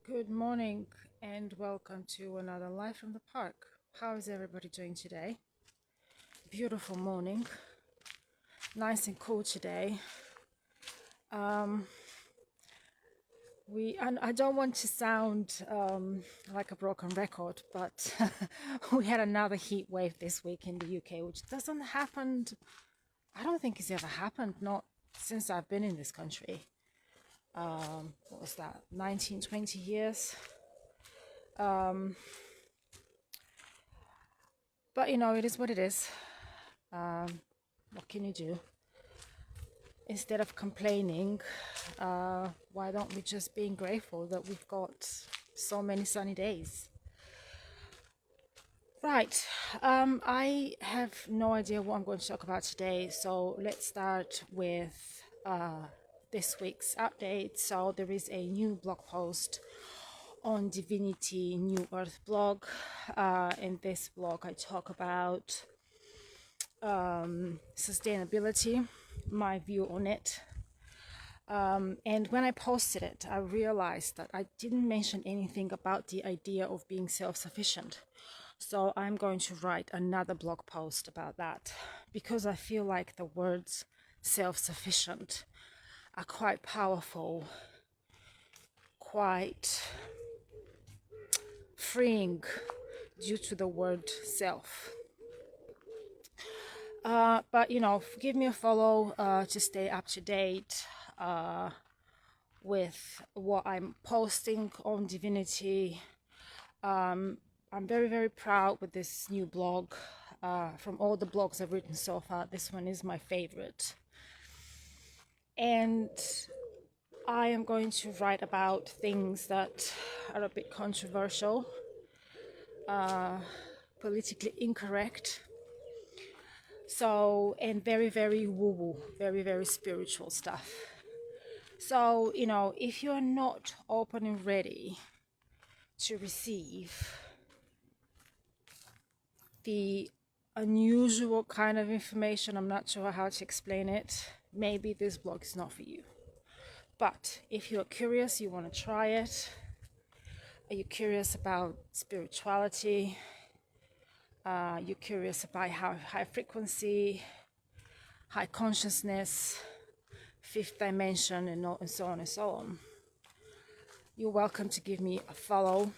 Good morning and welcome to another Live from the Park. How is everybody doing today? Beautiful morning, nice and cool today. And I don't want to sound like a broken record, but we had another heat wave this week in the UK, which doesn't happen. I don't think it's ever happened, not since I've been in this country. What was that, 19, 20 years? But it is what it is. What can you do? Instead of complaining, why don't we just be grateful that we've got so many sunny days? Right, I have no idea what I'm going to talk about today, so let's start with this week's update. So there is a new blog post on Divinity New Earth Blog. In this blog I talk about sustainability, my view on it. And when I posted it, I realized that I didn't mention anything about the idea of being self-sufficient. So I'm going to write another blog post about that because I feel like the words self-sufficient are quite powerful, quite freeing due to the word self. But give me a follow to stay up to date with what I'm posting on Divinity. I'm very, very proud with this new blog. From all the blogs I've written so far, this one is my favorite. And I am going to write about things that are a bit controversial, politically incorrect. So, and very, very woo-woo, very, very spiritual stuff. So, if you're not open and ready to receive the unusual kind of information, I'm not sure how to explain it, maybe this blog is not for you. But if you're curious, you want to try it, are you curious about spirituality, you're curious about how high frequency, high consciousness, fifth dimension, and so on and so on, you're welcome to give me a follow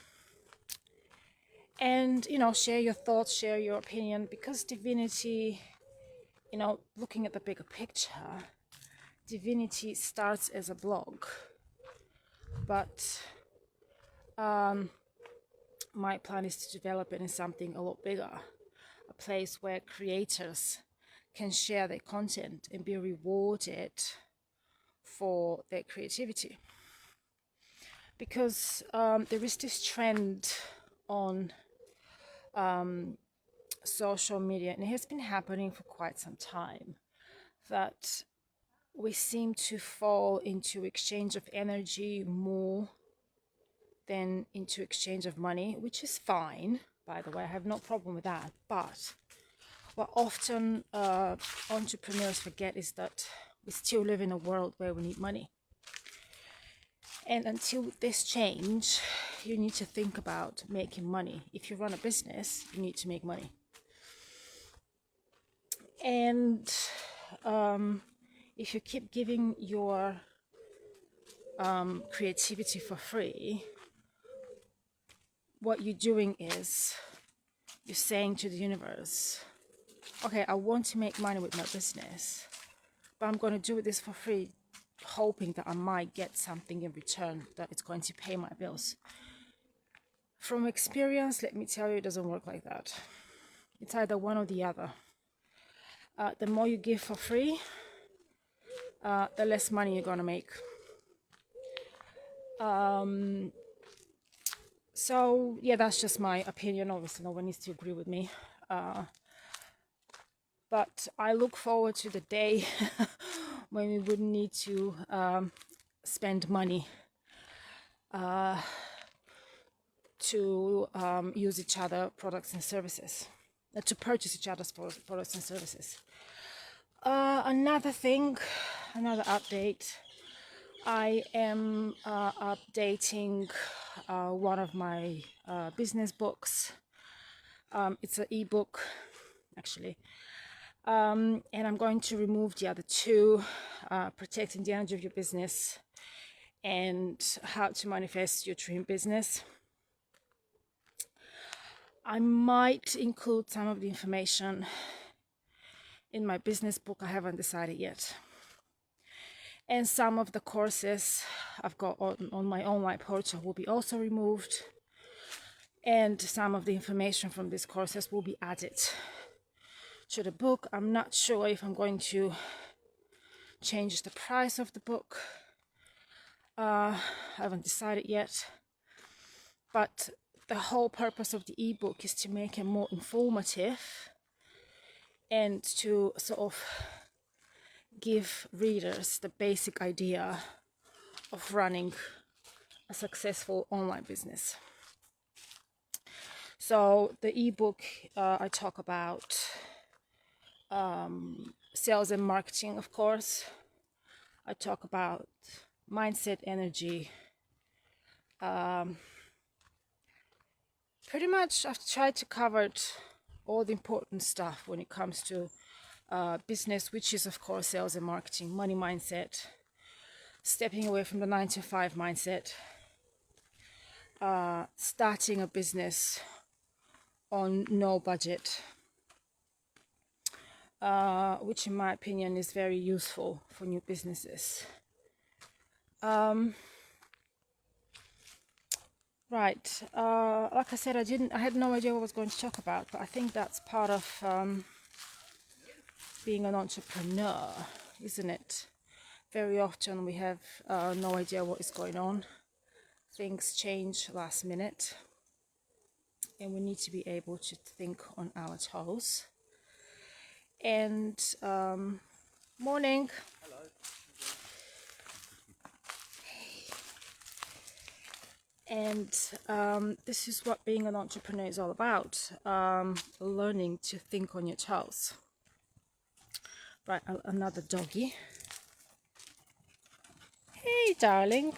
and share your thoughts, share your opinion, because Divinity, looking at the bigger picture, Divinity starts as a blog, but my plan is to develop it in something a lot bigger, a place where creators can share their content and be rewarded for their creativity. Because there is this trend on social media, and it has been happening for quite some time, that we seem to fall into exchange of energy more than into exchange of money, which is fine, by the way. I have no problem with that. But what often entrepreneurs forget is that we still live in a world where we need money. And until this change, you need to think about making money. If you run a business, you need to make money. And if you keep giving your creativity for free, what you're doing is you're saying to the universe, okay, I want to make money with my business, but I'm going to do this for free, hoping that I might get something in return, that it's going to pay my bills. From experience, let me tell you, it doesn't work like that. It's either one or the other. The more you give for free, the less money you're going to make. So yeah, that's just my opinion. Obviously no one needs to agree with me, but I look forward to the day when we wouldn't need to spend money to use each other products and services, to purchase each other's products and services. Another thing, another update, I am updating one of my business books. It's an ebook, actually. And I'm going to remove the other two, protecting the energy of your business and how to manifest your dream business. I might include some of the information in my business book. I haven't decided yet. And some of the courses I've got on my online portal will be also removed. And some of the information from these courses will be added to the book. I'm not sure if I'm going to change the price of the book. I haven't decided yet. But the whole purpose of the ebook is to make it more informative and to sort of give readers the basic idea of running a successful online business. So the ebook, I talk about sales and marketing, of course. I talk about mindset, energy. Pretty much I've tried to cover all the important stuff when it comes to business, which is of course sales and marketing, money mindset, stepping away from the 9-to-5 mindset, starting a business on no budget, which in my opinion is very useful for new businesses. Right, like I said, I had no idea what I was going to talk about, but I think that's part of being an entrepreneur, isn't it? Very often we have no idea what is going on. Things change last minute, and we need to be able to think on our toes. And morning. Hello. And this is what being an entrepreneur is all about, learning to think on your toes. Right, another doggy. Hey, darling.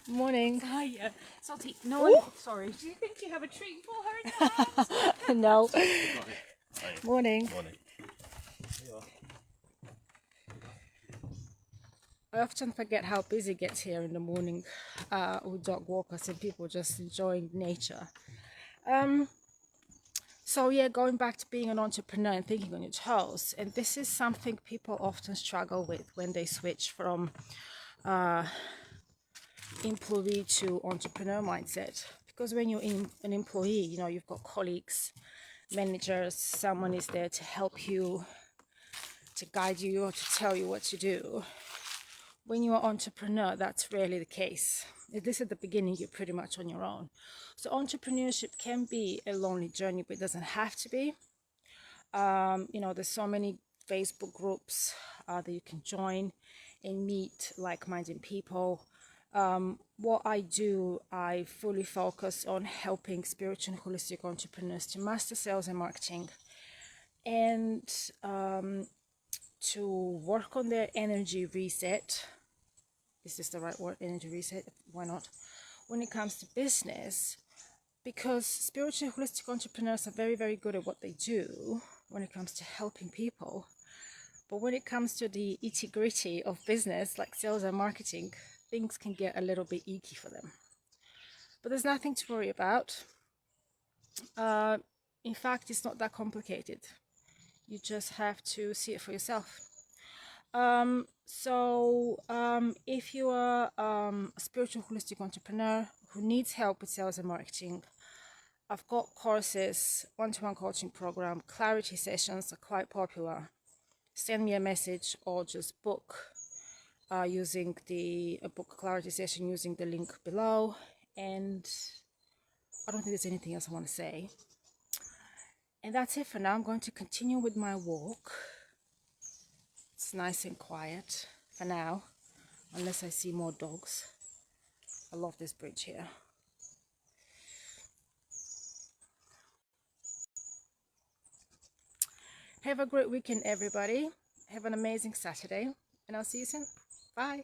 Morning. Hiya. Salty. No Ooh. one. Sorry. Do you think you have a treat for her in the house? No. Hiya. Morning. Morning. I often forget how busy it gets here in the morning with dog walkers and people just enjoying nature. So yeah, going back to being an entrepreneur and thinking on your toes, and this is something people often struggle with when they switch from employee to entrepreneur mindset. Because when you're an employee, you know, you've got colleagues, managers, someone is there to help you, to guide you, or to tell you what to do. When you're an entrepreneur, that's rarely the case. At least at the beginning, you're pretty much on your own. So entrepreneurship can be a lonely journey, but it doesn't have to be. You know, there's so many Facebook groups that you can join and meet like-minded people. What I do, I fully focus on helping spiritual and holistic entrepreneurs to master sales and marketing and to work on their energy reset. Is this the right word? Energy reset? Why not? When it comes to business, because spiritual and holistic entrepreneurs are very, very good at what they do when it comes to helping people. But when it comes to the itty-gritty of business, like sales and marketing, things can get a little bit icky for them. But there's nothing to worry about. In fact, it's not that complicated. You just have to see it for yourself. If you are a spiritual holistic entrepreneur who needs help with sales and marketing, I've got courses, one-to-one coaching program, clarity sessions are quite popular. Send me a message or just book using the book clarity session using the link below. And I don't think there's anything else I want to say. And that's it for now. I'm going to continue with my walk. It's nice and quiet for now, unless I see more dogs. I love this bridge here. Have a great weekend, everybody. Have an amazing Saturday. and I'll see you soon. Bye.